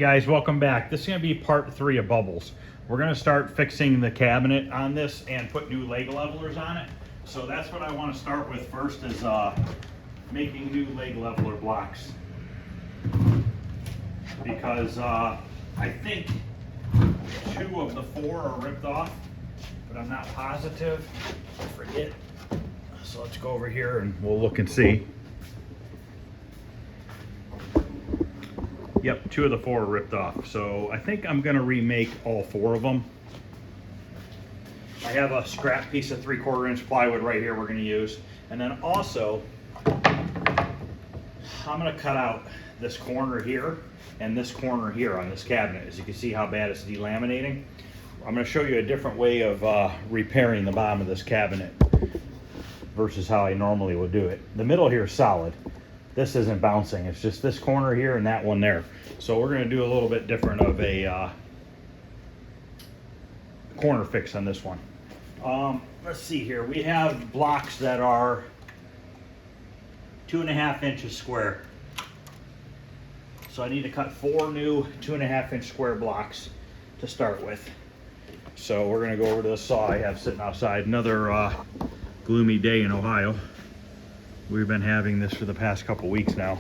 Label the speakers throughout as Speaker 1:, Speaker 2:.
Speaker 1: guys, welcome back. This is going to be part 3 of Bubbles. We're going to start fixing the cabinet on this and put new leg levelers on it. So that's what I want to start with first, is making new leg leveler blocks. Because I think 2 of the 4 are ripped off, but I'm not positive. I forget. So let's go over here and we'll look and see. Yep, 2 of the 4 are ripped off. So I think I'm gonna remake all 4 of them. I have a scrap piece of 3/4 inch plywood right here we're gonna use. And then also, I'm gonna cut out this corner here and this corner here on this cabinet. As you can see how bad it's delaminating. I'm gonna show you a different way of repairing the bottom of this cabinet versus how I normally would do it. The middle here is solid. This isn't bouncing, it's just this corner here and that one there. So we're gonna do a little bit different of a corner fix on this one. Let's see here, we have blocks that are 2.5 inches square. So I need to cut 4 new 2.5 inch square blocks to start with. So we're gonna go over to the saw I have sitting outside. Another gloomy day in Ohio. We've been having this for the past couple weeks now.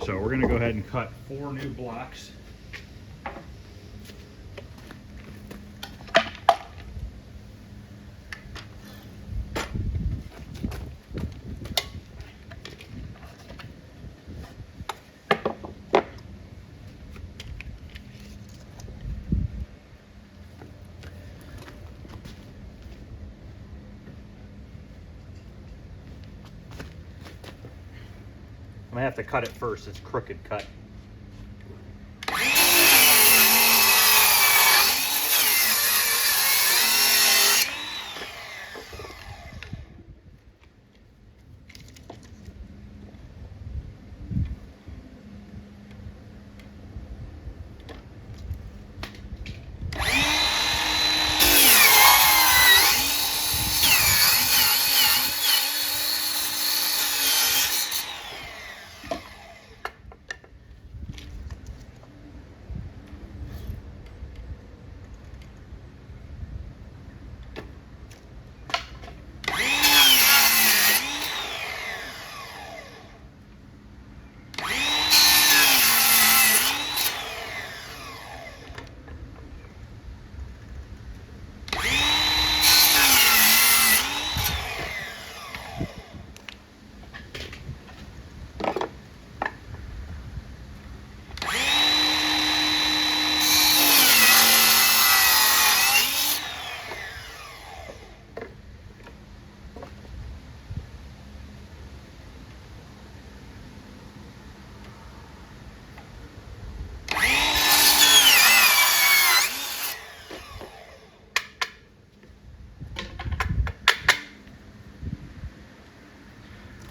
Speaker 1: So we're gonna go ahead and cut 4 new blocks. I'm gonna have to cut it first, it's crooked cut.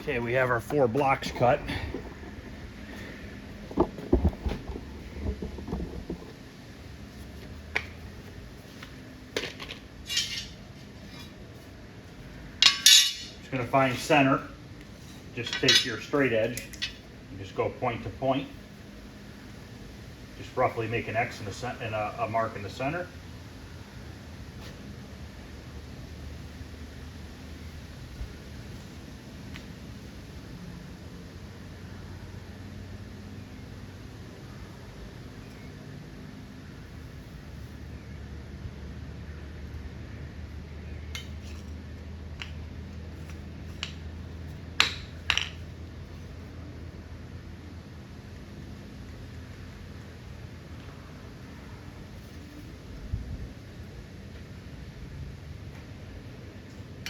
Speaker 1: Okay, we have our 4 blocks cut. Just gonna find center. Just take your straight edge and just go point to point. Just roughly make an X in the and a mark in the center.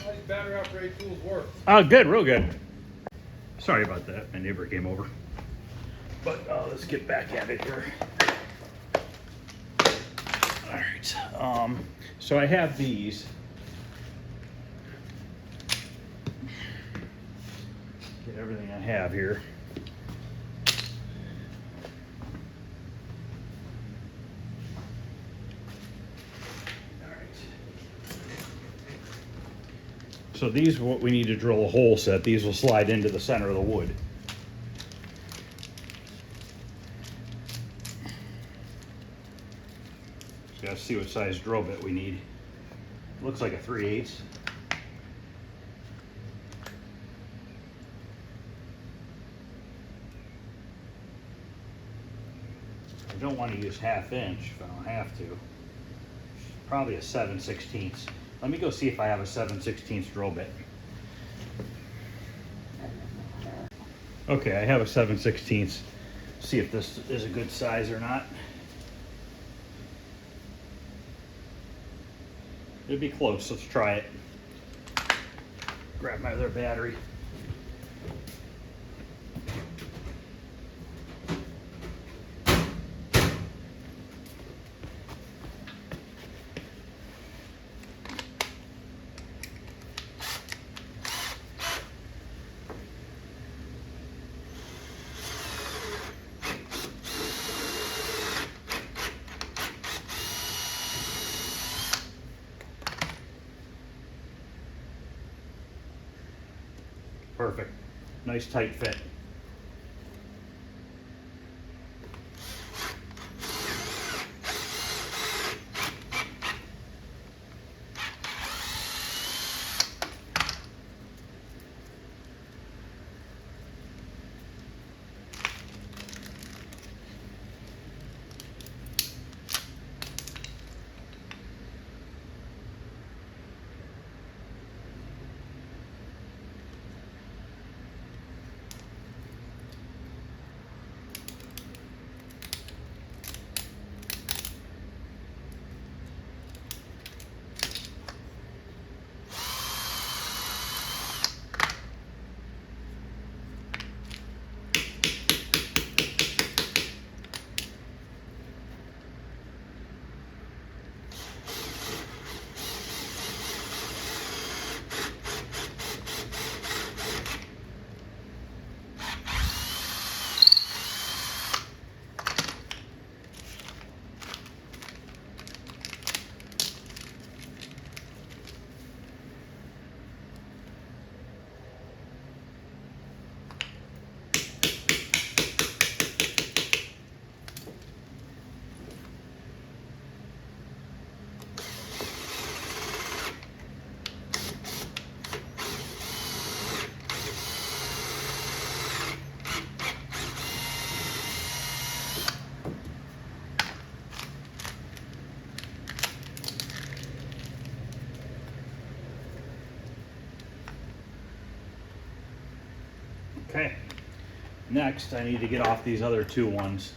Speaker 2: How these battery operated tools work?
Speaker 1: Oh, good, real good. Sorry about that, my neighbor came over. But let's get back at it here. All right, so I have these. Get everything I have here. So these are what we need to drill a hole set. These will slide into the center of the wood. Gotta see what size drill bit we need. Looks like a 3/8. I don't want to use 1/2 inch if I don't have to. Probably a 7/16. Let me go see if I have a 7/16 drill bit. Okay, I have a 7/16. See if this is a good size or not. It'd be close. Let's try it. Grab my other battery. Perfect. Nice tight fit. Okay, next I need to get off these other two ones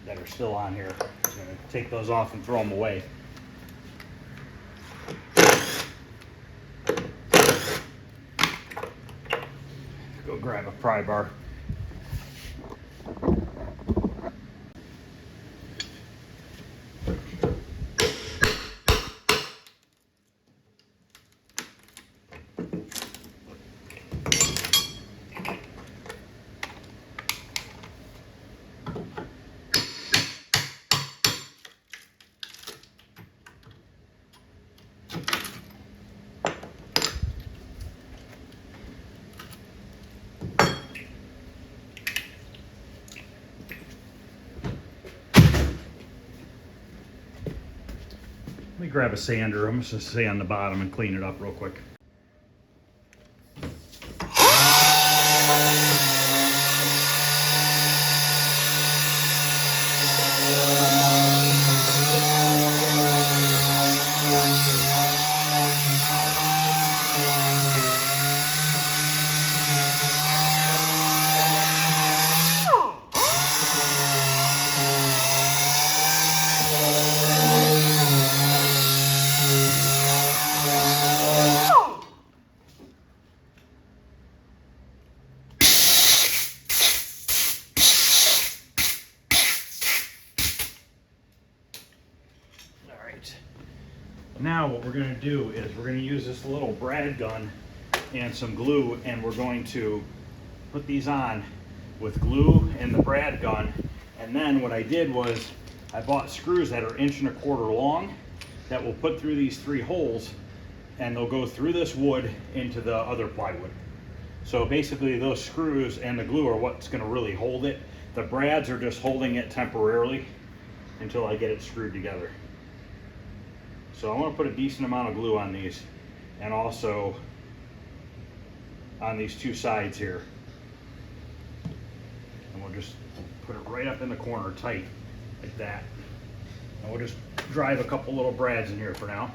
Speaker 1: that are still on here. I'm gonna take those off and throw them away. Go grab a pry bar. Let me grab a sander. I'm just gonna sand the bottom and clean it up real quick. Now what we're going to do is we're going to use this little brad gun and some glue, and we're going to put these on with glue and the brad gun. And then what I did was I bought screws that are 1.25 inches long that will put through these 3 holes, and they'll go through this wood into the other plywood. So basically those screws and the glue are what's going to really hold it. The brads are just holding it temporarily until I get it screwed together. So I'm going to put a decent amount of glue on these, and also on these two sides here. And we'll just put it right up in the corner tight, like that. And we'll just drive a couple little brads in here for now.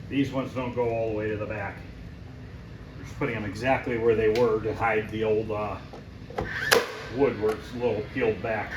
Speaker 1: These ones don't go all the way to the back. Just putting them exactly where they were to hide the old wood where it's a little peeled back.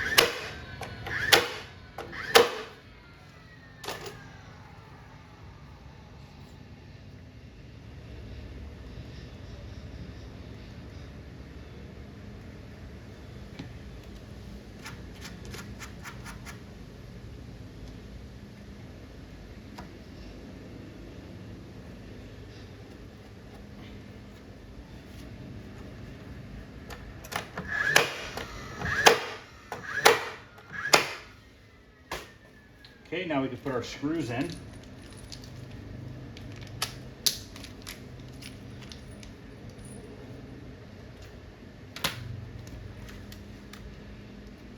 Speaker 1: Okay, now we can put our screws in.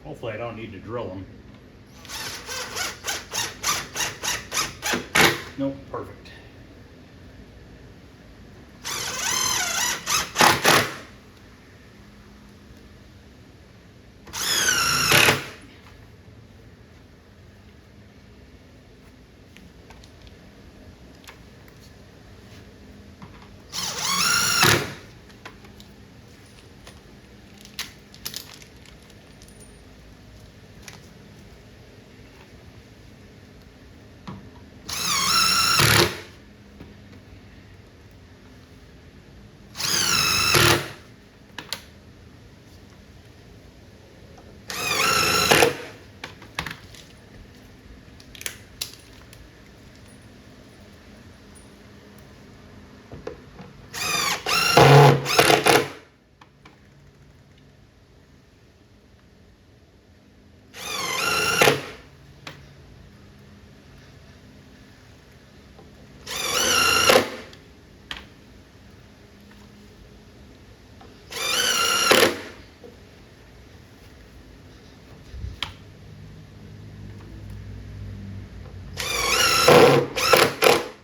Speaker 1: Hopefully I don't need to drill them. Nope, perfect.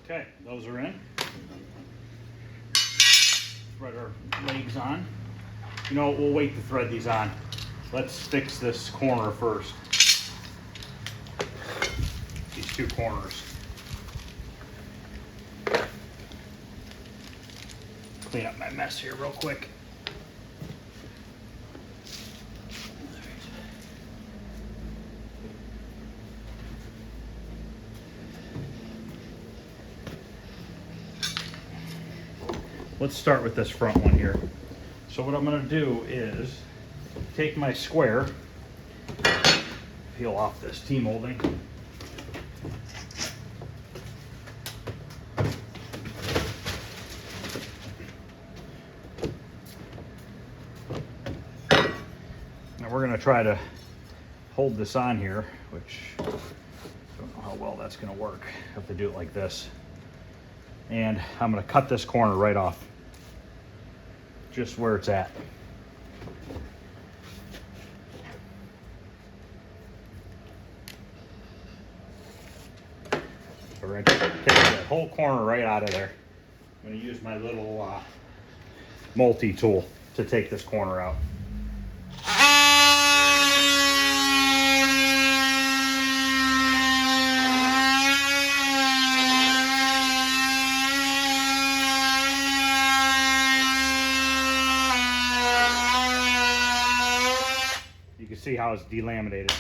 Speaker 1: Okay, those are in. Thread our legs on. You know what, we'll wait to thread these on. Let's fix this corner first. These two corners. Clean up my mess here real quick. Let's start with this front one here. So what I'm going to do is take my square, peel off this T-molding. Now we're going to try to hold this on here, which I don't know how well that's going to work. I have to do it like this. And I'm going to cut this corner right off. Just where it's at. So we're going to take that whole corner right out of there. I'm going to use my little multi-tool to take this corner out. You can see how it's delaminated.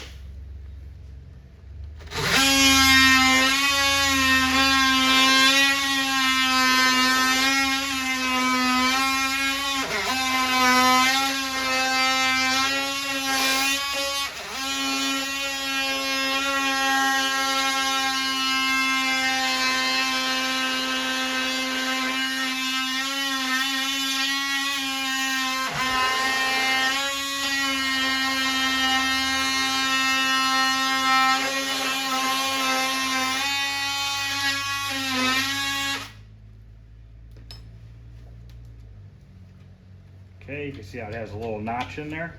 Speaker 1: Okay, you can see how it has a little notch in there.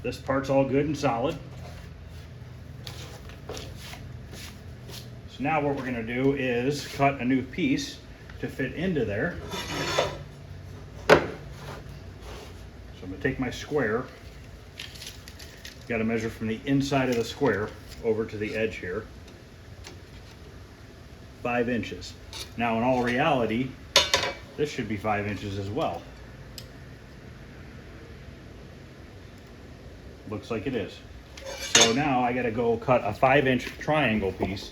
Speaker 1: This part's all good and solid. So now what we're gonna do is cut a new piece to fit into there. So I'm gonna take my square. Got to measure from the inside of the square over to the edge here. 5 inches. Now in all reality, this should be 5 inches as well. Looks like it is. So now I got to go cut a 5-inch triangle piece.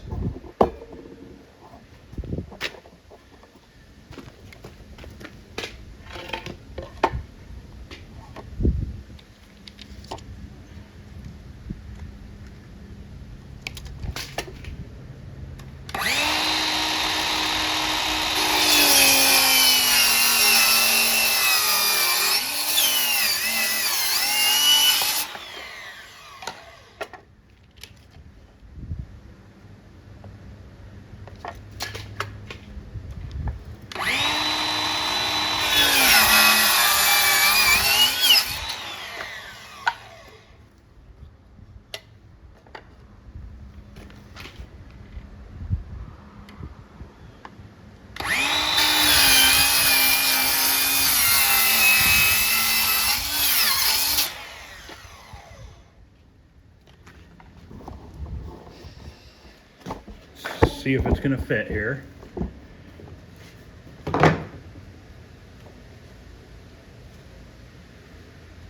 Speaker 1: See if it's going to fit here.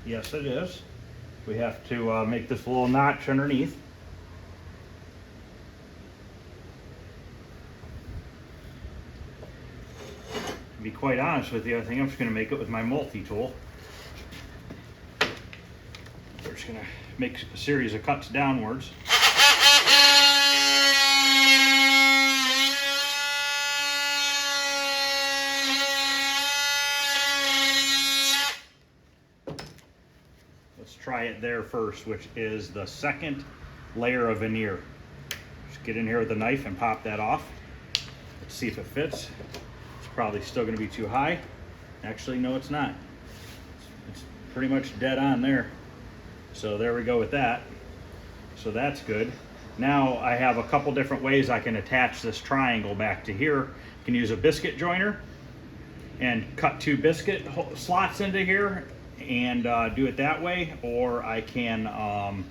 Speaker 1: Yes, it is. We have to make this little notch underneath. To be quite honest with you, I think I'm just going to make it with my multi-tool. We're just going to make a series of cuts downwards. Let's try it there first, which is the second layer of veneer. Just get in here with a knife and pop that off. Let's see if it fits. It's probably still going to be too high. Actually, no, it's not. It's pretty much dead on there. So there we go with that. So that's good. Now I have a couple different ways I can attach this triangle back to here. You can use a biscuit joiner and cut 2 biscuit slots into here and do it that way, or I can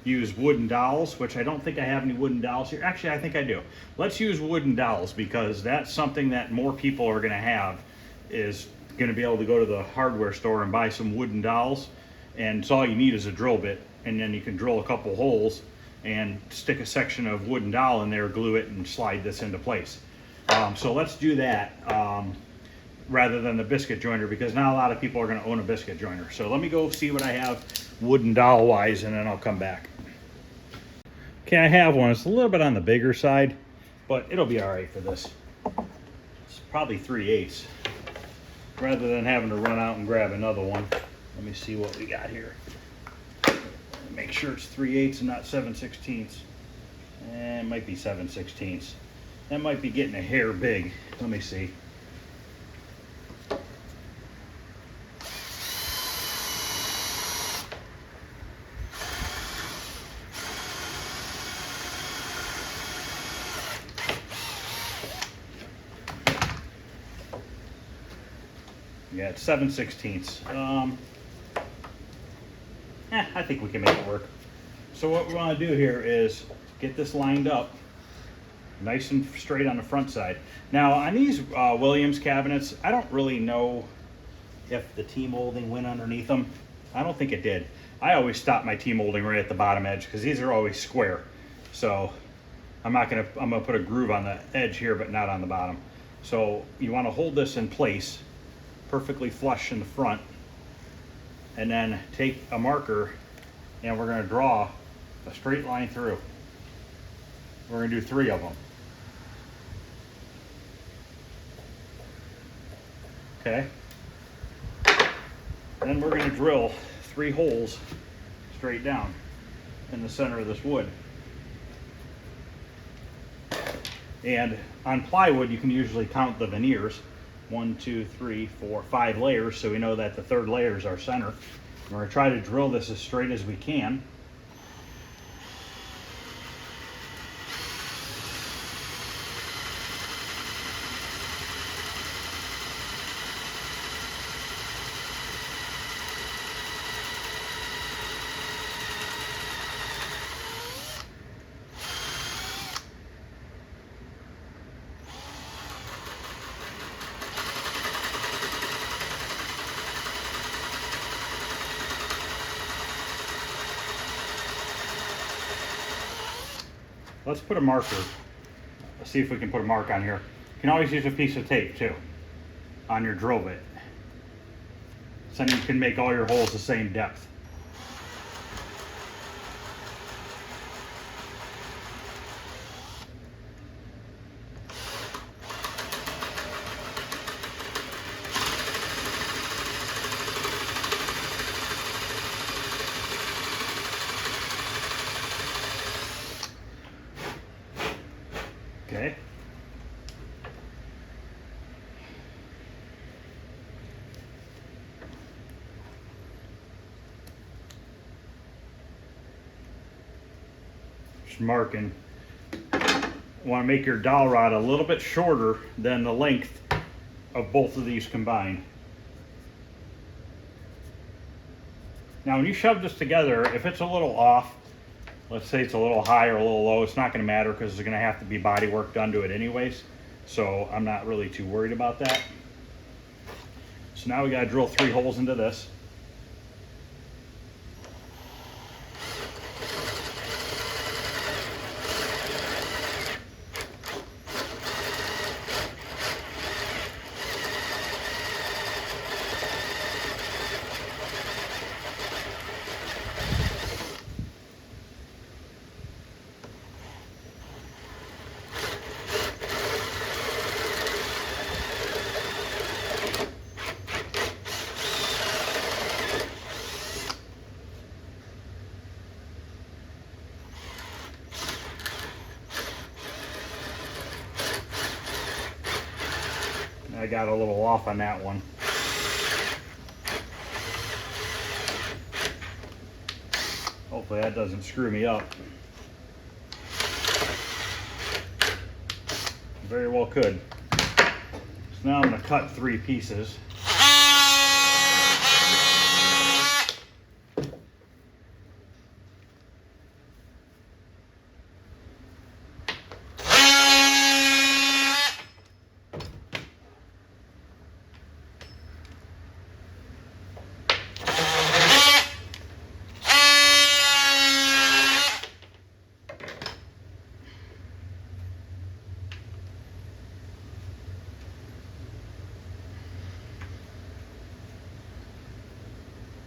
Speaker 1: use wooden dowels, which I don't think I have any wooden dowels here. Actually, I think I do. Let's use wooden dowels because that's something that more people are going to have, is going to be able to go to the hardware store and buy some wooden dowels, and so all you need is a drill bit, and then you can drill a couple holes and stick a section of wooden dowel in there, glue it, and slide this into place. So let's do that rather than the biscuit joiner, because not a lot of people are going to own a biscuit joiner. So let me go see what I have wooden dowel wise, and then I'll come back. Okay, I have one. It's a little bit on the bigger side, but it'll be all right for this. It's probably 3/8. Rather than having to run out and grab another one, let me see what we got here. Make sure it's 3/8 and not 7/16. It might be 7/16. That might be getting a hair big. Let me see. Yeah, it's 7/16. I think we can make it work. So what we want to do here is get this lined up nice and straight on the front side. Now on these Williams cabinets, I don't really know if the T-molding went underneath them. I don't think it did. I always stop my T-molding right at the bottom edge because these are always square. So I'm gonna put a groove on the edge here, but not on the bottom. So you want to hold this in place perfectly flush in the front, and then take a marker and we're going to draw a straight line through. We're going to do 3 of them. Okay. Then we're going to drill 3 holes straight down in the center of this wood. And on plywood, you can usually count the veneers. 1, 2, 3, 4, 5 layers, so we know that the third layer is our center. We're going to try to drill this as straight as we can. Let's put a marker. Let's see if we can put a mark on here. You can always use a piece of tape too on your drill bit. So then you can make all your holes the same depth. Okay. Just marking. Want to make your dowel rod a little bit shorter than the length of both of these combined. Now when you shove this together, if it's a little off, let's say it's a little high or a little low, it's not going to matter because there's going to have to be body work done to it anyways. So I'm not really too worried about that. So now we got to drill 3 holes into this. I got a little off on that one. Hopefully that doesn't screw me up. Very well could. So now I'm going to cut 3 pieces.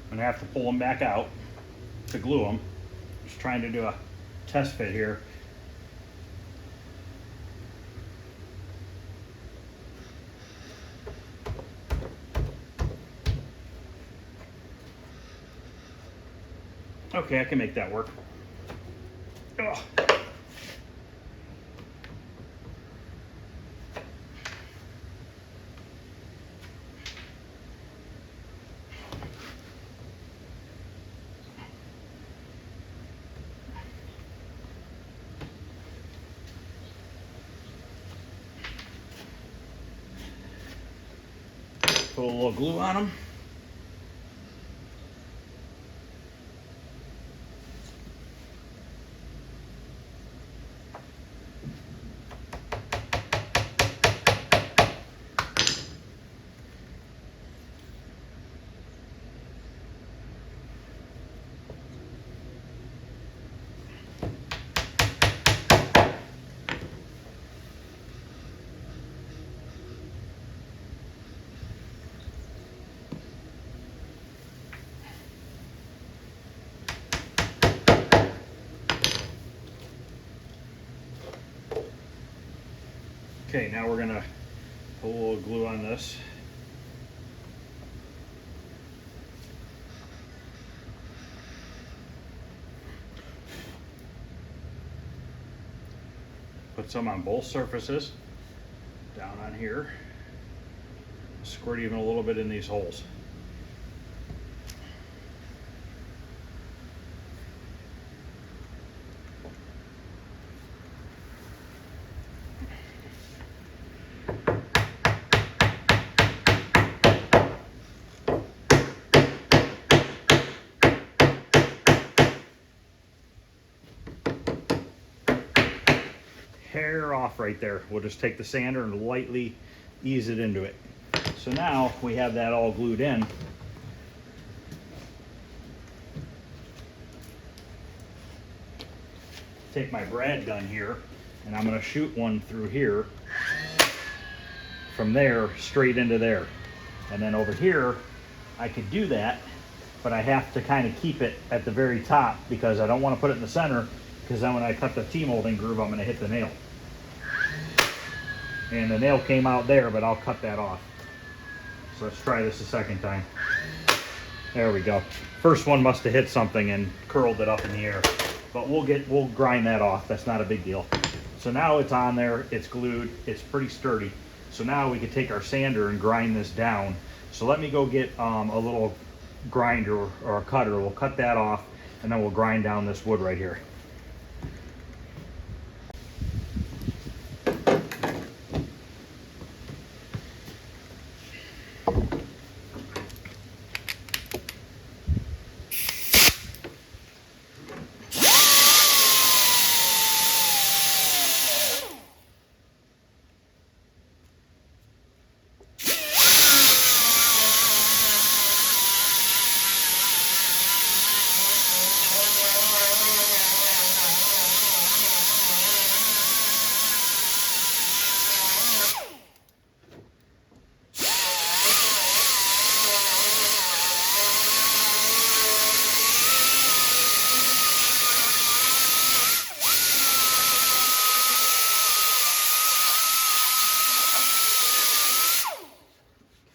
Speaker 1: I'm gonna have to pull them back out to glue them. Just trying to do a test fit here. Okay, I can make that work. Ugh. Put a little glue on them. Okay, now we're gonna put a little glue on this. Put some on both surfaces, down on here. Squirt even a little bit in these holes. Hair off right there. We'll just take the sander and lightly ease it into it. So now we have that all glued in. Take my brad gun here and I'm going to shoot one through here, from there straight into there. And then over here I could do that, but I have to kind of keep it at the very top because I don't want to put it in the center, because then when I cut the T-molding groove I'm going to hit the nail. And the nail came out there, but I'll cut that off. So let's try this a second time. There we go. First one must have hit something and curled it up in the air. But we'll grind that off. That's not a big deal. So now it's on there, it's glued, it's pretty sturdy. So now we can take our sander and grind this down. So let me go get a little grinder or a cutter. We'll cut that off and then we'll grind down this wood right here.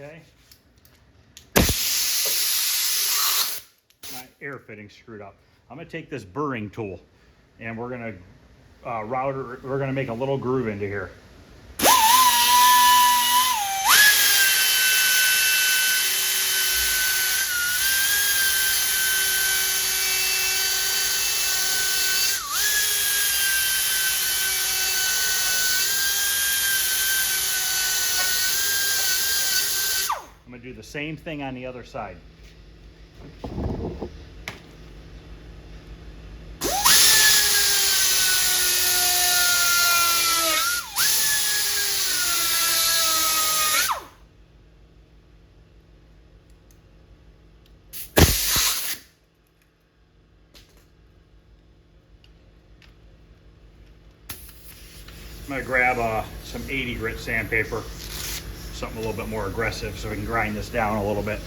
Speaker 1: Okay. My air fitting screwed up. I'm gonna take this burring tool and we're gonna we're gonna make a little groove into here. I'm gonna do the same thing on the other side. I'm gonna grab some 80 grit sandpaper, something a little bit more aggressive so we can grind this down a little bit.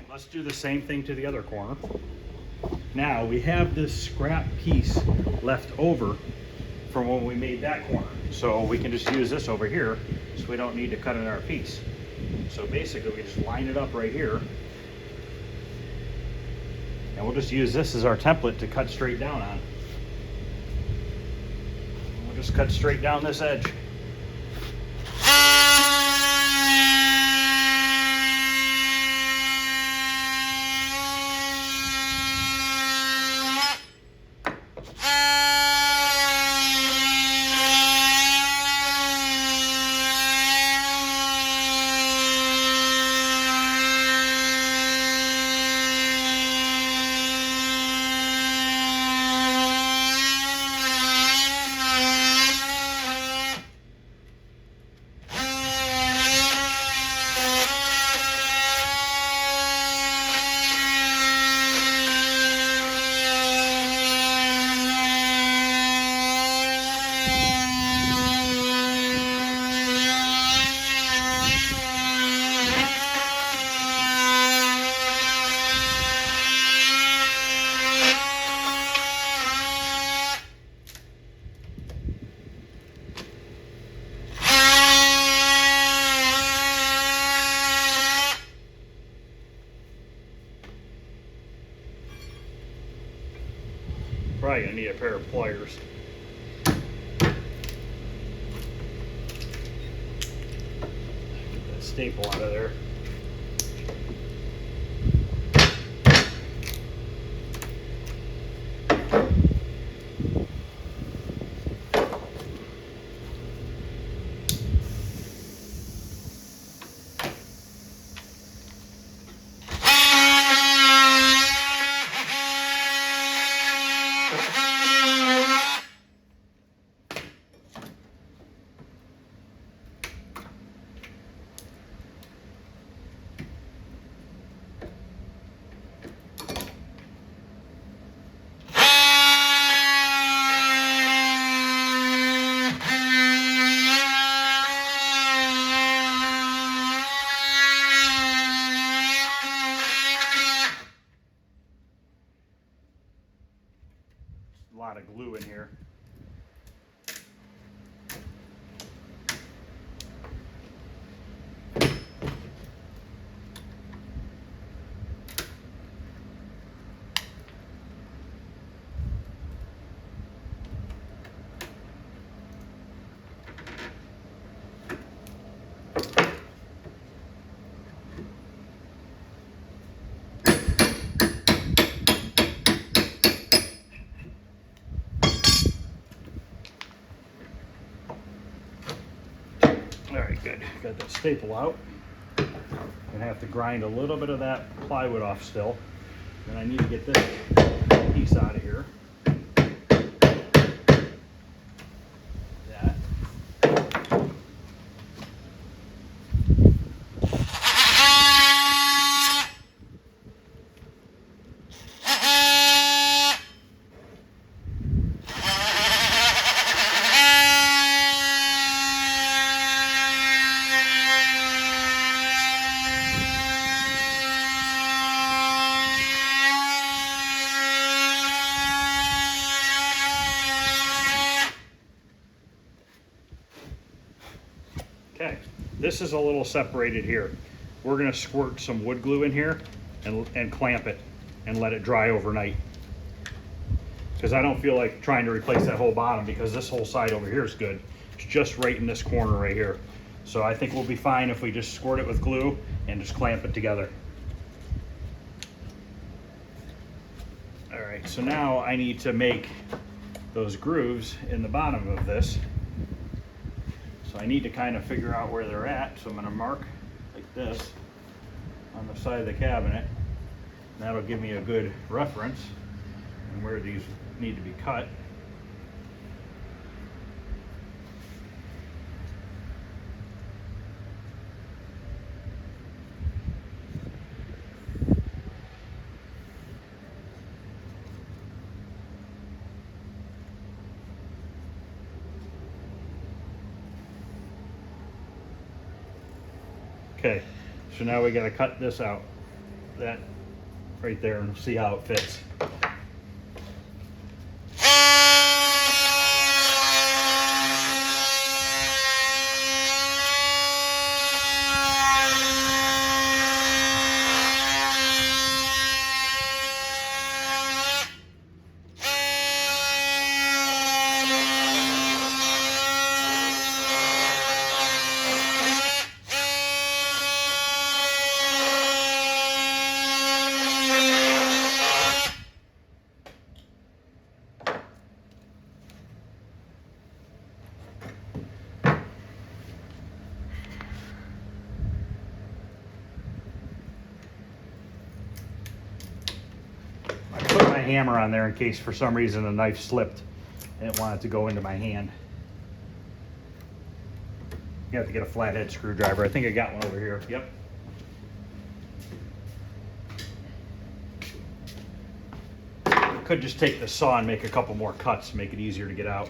Speaker 1: Let's do the same thing to the other corner. Now we have this scrap piece left over from when we made that corner. So we can just use this over here so we don't need to cut another piece. So basically we just line it up right here. And we'll just use this as our template to cut straight down on. We'll just cut straight down this edge. probably gonna need a pair of pliers. Get that staple out of there. A lot of glue in here. Alright, good. Got that staple out. Gonna have to grind a little bit of that plywood off still. And I need to get this piece out of here. That. Okay, this is a little separated here. We're gonna squirt some wood glue in here and clamp it and let it dry overnight. Because I don't feel like trying to replace that whole bottom because this whole side over here is good. It's just right in this corner right here. So I think we'll be fine if we just squirt it with glue and just clamp it together. All right, so now I need to make those grooves in the bottom of this. So I need to kind of figure out where they're at. So I'm going to mark like this on the side of the cabinet. And that'll give me a good reference on where these need to be cut. Okay, so now we got to cut this out, that right there, and see how it fits. Hammer on there in case for some reason the knife slipped. I didn't want it to go into my hand. You have to get a flathead screwdriver. I think I got one over here. Yep. Could just take the saw and make a couple more cuts, make it easier to get out.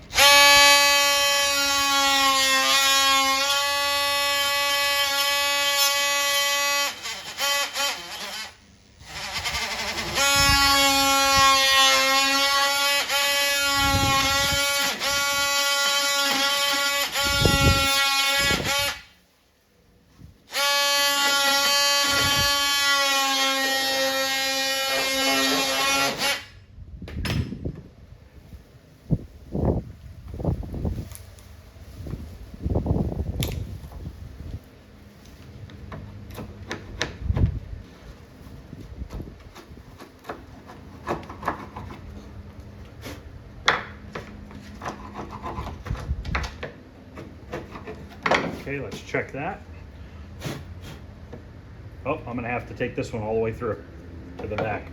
Speaker 1: Okay, let's check that. Oh, I'm gonna have to take this one all the way through to the back.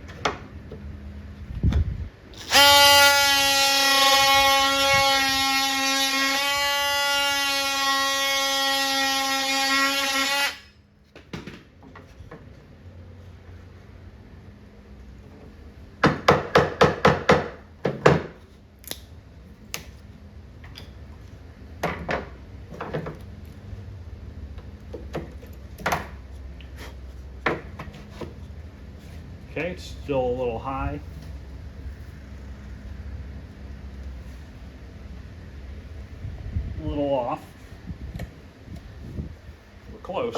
Speaker 1: Okay, it's still a little high. A little off. We're close.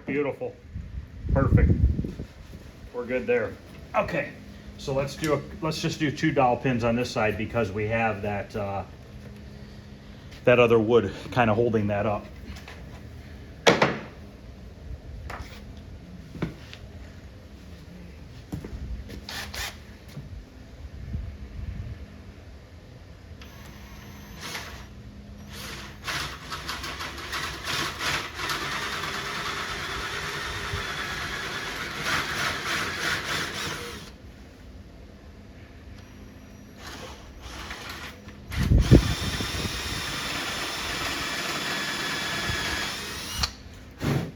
Speaker 1: Beautiful. Perfect. We're good there. Okay, so let's just do 2 dowel pins on this side because we have that that other wood kind of holding that up.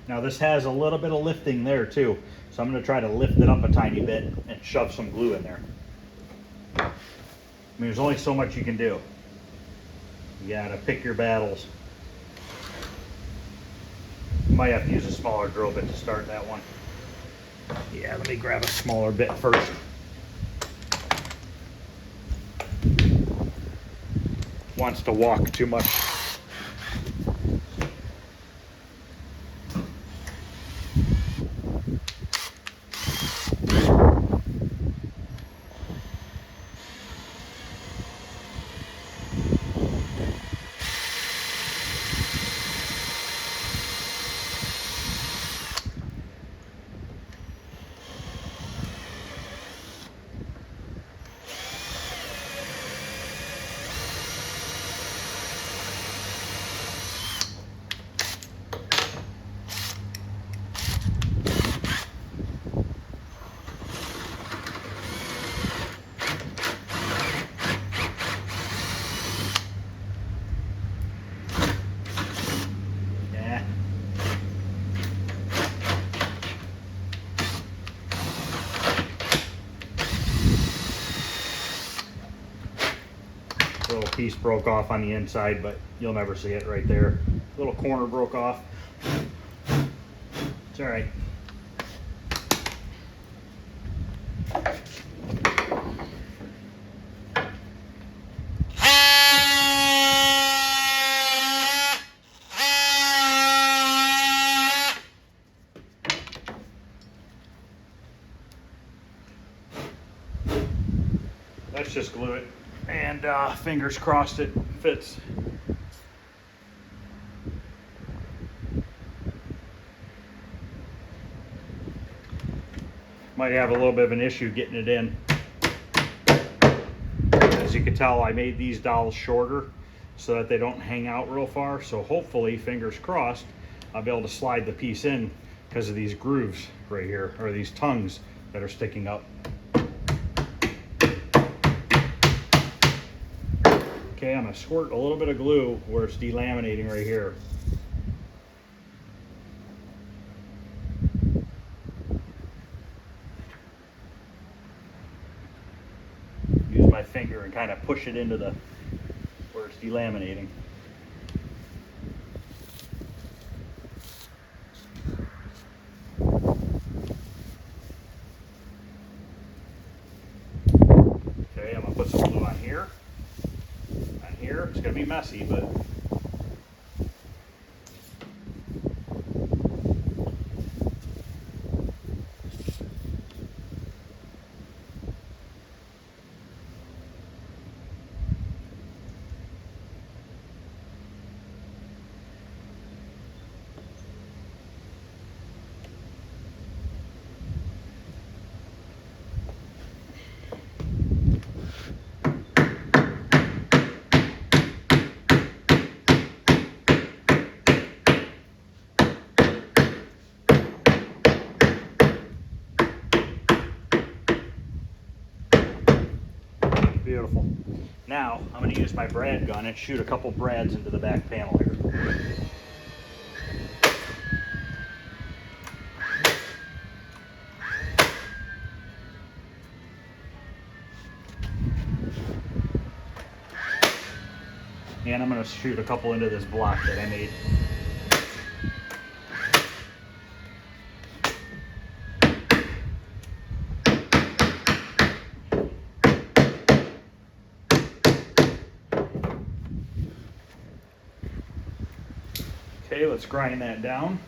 Speaker 1: Now this has a little bit of lifting there too, so I'm going to try to lift it up a tiny bit and shove some glue in there. I mean, there's only so much you can do. You gotta pick your battles. You might have to use a smaller drill bit to start that one. Yeah, let me grab a smaller bit first. Wants to walk too much. Little piece broke off on the inside, but you'll never see it right there. Little corner broke off. It's all right. Let's just glue it, and fingers crossed it fits. Might have a little bit of an issue getting it in. As you can tell, I made these dowels shorter so that they don't hang out real far. So hopefully, fingers crossed, I'll be able to slide the piece in because of these grooves right here, or these tongues that are sticking up. Okay, I'm gonna squirt a little bit of glue where it's delaminating right here. Use my finger and kind of push it into the where it's delaminating. Okay, I'm gonna put some glue on here. messy, but beautiful. Now I'm going to use my brad gun and shoot a couple brads into the back panel here. And I'm going to shoot a couple into this block that I made. Okay, let's grind that down.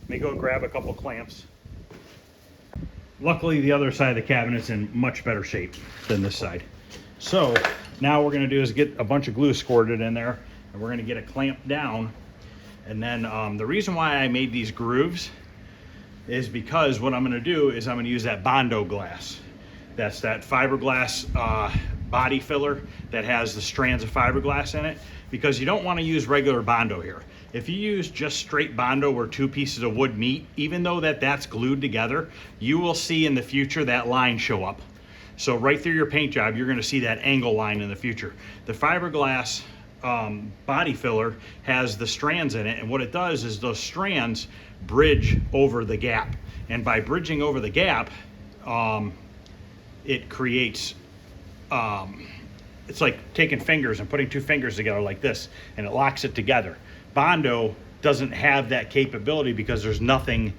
Speaker 1: Let me go grab a couple clamps. Luckily, the other side of the cabinet's in much better shape than this side. So now what we're going to do is get a bunch of glue squirted in there, and we're going to get a clamp down. And then the reason why I made these grooves is because what I'm going to do is I'm going to use that Bondo glass. That's that fiberglass body filler that has the strands of fiberglass in it, because you don't want to use regular Bondo here. If you use just straight Bondo where two pieces of wood meet, even though that's glued together, you will see in the future that line show up. So right through your paint job, you're going to see that angle line in the future. The fiberglass body filler has the strands in it, and what it does is those strands bridge over the gap. And by bridging over the gap, it creates, it's like taking fingers and putting two fingers together like this, and it locks it together. Bondo doesn't have that capability because there's nothing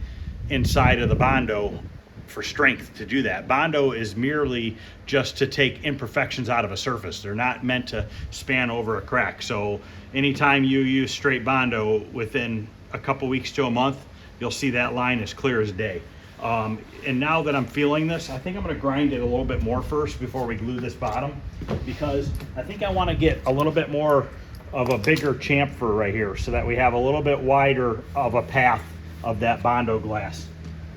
Speaker 1: inside of the Bondo for strength to do that. Bondo is merely just to take imperfections out of a surface. They're not meant to span over a crack. So anytime you use straight Bondo, within a couple weeks to a month, you'll see that line as clear as day. And now that I'm feeling this, I think I'm going to grind it a little bit more first before we glue this bottom, because I think I want to get a little bit more of a bigger chamfer right here so that we have a little bit wider of a path of that Bondo glass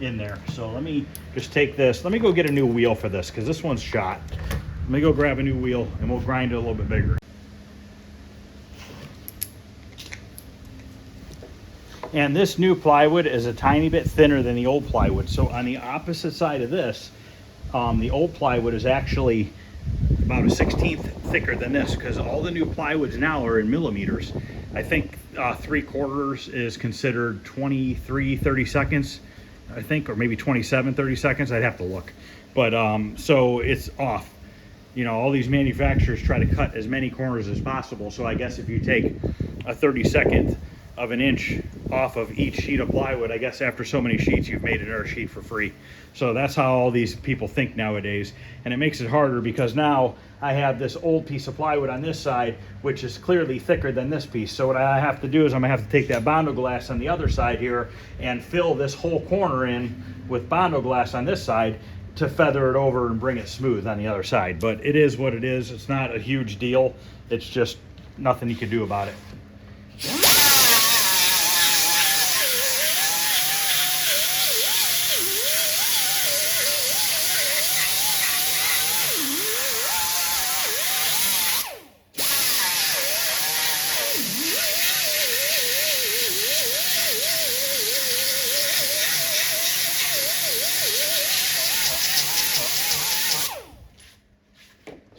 Speaker 1: in there. So let me just take this. Let me go get a new wheel for this because this one's shot. Let me go grab a new wheel and we'll grind it a little bit bigger. And this new plywood is a tiny bit thinner than the old plywood. So on the opposite side of this, the old plywood is actually about a 1/16 thicker than this, because all the new plywoods now are in millimeters. I think 3/4 is considered 23/32, I think, or maybe 27/32. I'd have to look. But so it's off. You know, all these manufacturers try to cut as many corners as possible. So I guess if you take a 32nd of an inch off of each sheet of plywood. I guess after so many sheets, you've made another sheet for free. So that's how all these people think nowadays. And it makes it harder because now I have this old piece of plywood on this side, which is clearly thicker than this piece. So what I have to do is I'm gonna have to take that Bondo glass on the other side here and fill this whole corner in with Bondo glass on this side to feather it over and bring it smooth on the other side. But it is what it is. It's not a huge deal. It's just nothing you can do about it.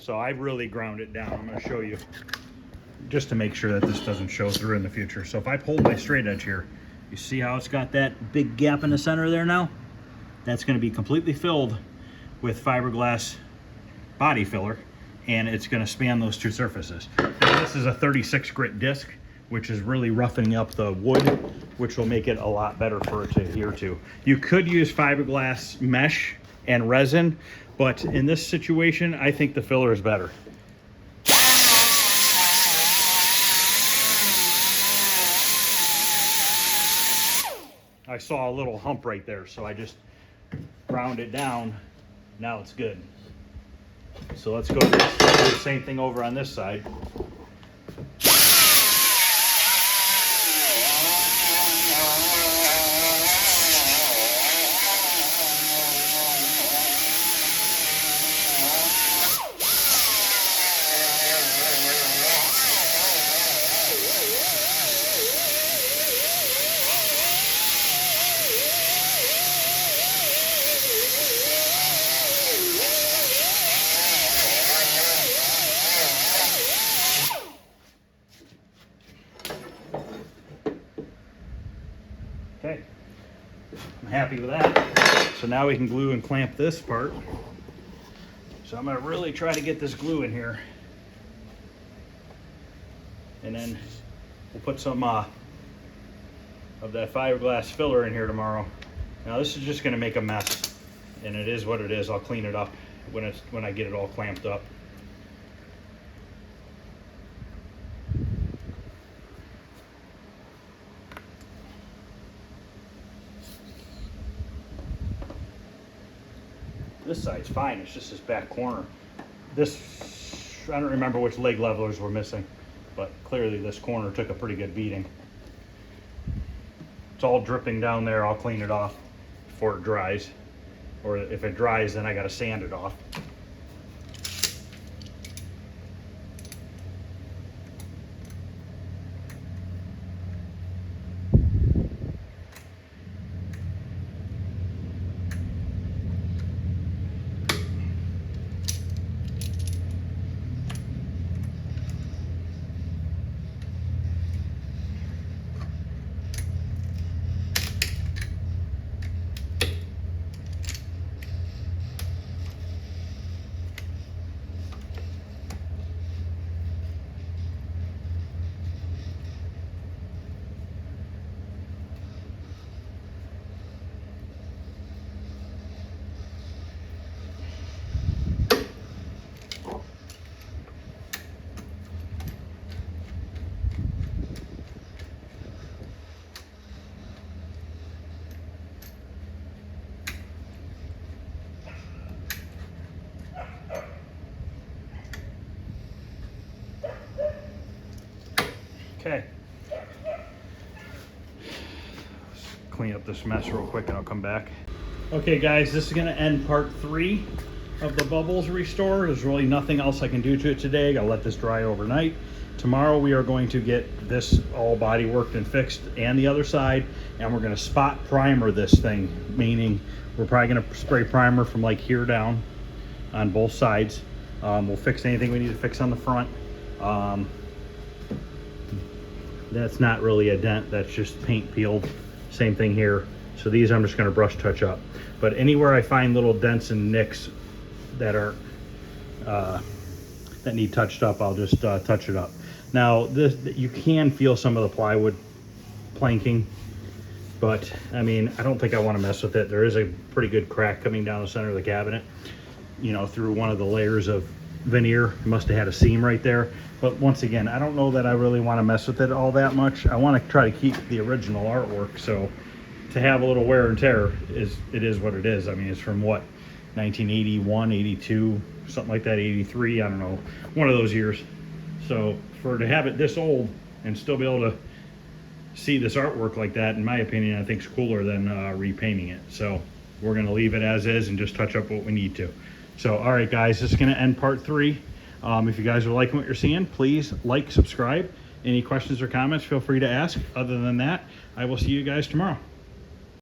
Speaker 1: So I really ground it down. I'm going to show you just to make sure that this doesn't show through in the future. So if I hold my straight edge here, you see how it's got that big gap in the center there now? That's going to be completely filled with fiberglass body filler, and it's going to span those two surfaces. Now, this is a 36 grit disc, which is really roughing up the wood, which will make it a lot better for it to adhere to. You could use fiberglass mesh and resin, but in this situation, I think the filler is better. I saw a little hump right there, so I just ground it down. Now it's good. So let's go do the same thing over on this side. Okay, I'm happy with that. So now we can glue and clamp this part. So I'm gonna really try to get this glue in here. And then we'll put some of that fiberglass filler in here tomorrow. Now this is just gonna make a mess, and it is what it is. I'll clean it up when I get it all clamped up. This side's fine, it's just this back corner. This, I don't remember which leg levelers were missing, but clearly this corner took a pretty good beating. It's all dripping down there. I'll clean it off before it dries. Or if it dries, then I gotta sand it off. Okay. Clean up this mess real quick and I'll come back. Okay guys, this is gonna end part 3 of the bubbles restore. There's really nothing else I can do to it today. I'll let this dry overnight. Tomorrow we are going to get this all body worked and fixed and the other side, and we're gonna spot primer this thing, meaning we're probably gonna spray primer from like here down on both sides. We'll fix anything we need to fix on the front. That's not really a dent, that's just paint peeled. Same thing here. So these I'm just gonna brush touch up. But anywhere I find little dents and nicks that are that need touched up, I'll just touch it up. Now this, you can feel some of the planking. But I mean, I don't think I want to mess with it. There is a pretty good crack coming down the center of the cabinet, you know, through one of the layers of veneer. It must have had a seam right there. But once again, I don't know that I really want to mess with it all that much. I want to try to keep the original artwork. So to have a little wear and tear is what it is. I mean, it's from what, 1981, 82, something like that, 83, I don't know, one of those years. So to have it this old and still be able to see this artwork like that, in my opinion, I think is cooler than repainting it. So we're going to leave it as is and just touch up what we need to. So, all right, guys, this is going to end part 3. If you guys are liking what you're seeing, please like, subscribe. Any questions or comments, feel free to ask. Other than that, I will see you guys tomorrow.